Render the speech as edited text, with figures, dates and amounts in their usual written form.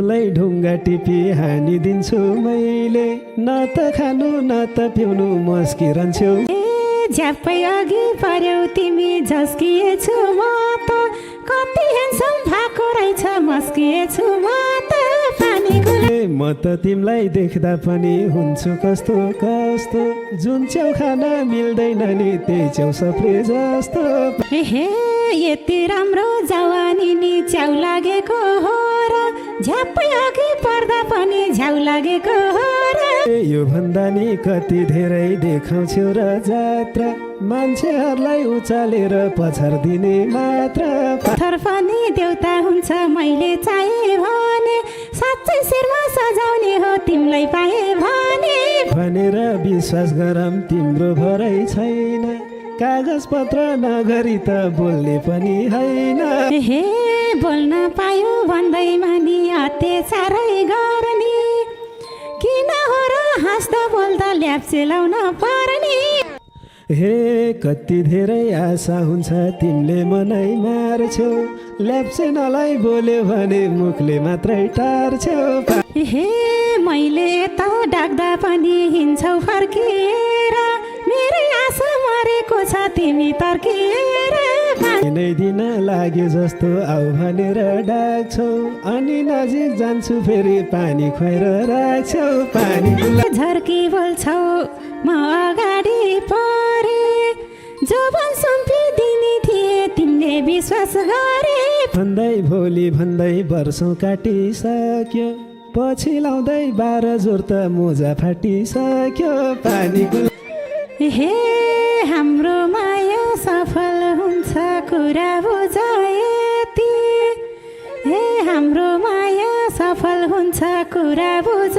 तिम्रोलाई ढुङ्गा टिपी हानिदिन्छु मैले न त खानु न त पिउनु मस्किरहन्छौ झ्याप्पै अघि पर्यौ तिमी झस्किएछु म त कति हेन्सम भएको रहेछ मस्किएछु म त पानीको म त तिमीलाई देख्दा पनि हुन्छु कस्तो कस्तो जुन च्याउ खान मिल्दैन नि त्यही च्याउ सफ्रे जस्तो हे यति राम्रो जवानी नि च्याउ लागेको हो र झ्याप्पै अघि पर्दा पनि झ्याउ लागेको हो र यो भन्दा नि कति धेरै देखाउँछौ र जात्रा मान्छेहरूलाई उचालेर पछार्दिने मात्र पत्थर पनि देउता हुन्छ मैले चाहे भने साँच्चै शिरमा सजाउने हो तिमीलाई पाए भने भनेर विश्वास गरम तिम्रो भरै छैन कागज पत्र नगरी त बोल्ने पनि होइन हे बोल्न पायो भन्दैमा नि अत्याचारै गर्ने किन हो र हाँस्दा बोल्दा ल्याप्चे लाउन पर्ने हे कति धेरै आशा हुन्छ तिमीले मनै मार्छौ ल्याप्चे नलाई बोल्यो भने मुखले मात्रै टार्छौ हे मैले त डाक्दा पनि हिँड्छौ फर्किएर मेरै आशा मरेको छ तिमी तर्किएर नै दिन लाग्यो जस्तो आऊ भनेर डाक्छौ अनि नजिक जान्छु फेरि पानी खुवाएर राख्छौ पानी झर्की बोल्छौ म अगाडि परे जोबन सुम्पिदिने थिए तिमीले विश्वास गरे भन्दै भोलि भन्दै वर्षौँ काटिसक्यो पछि लाउँदै 12 जोर त मोजा फाटिसक्यो पानीको हे हाम्रो माया सफल हुन्छ कुरा बुझ यति हे हाम्रो माया सफल हुन्छ कुरा बुझ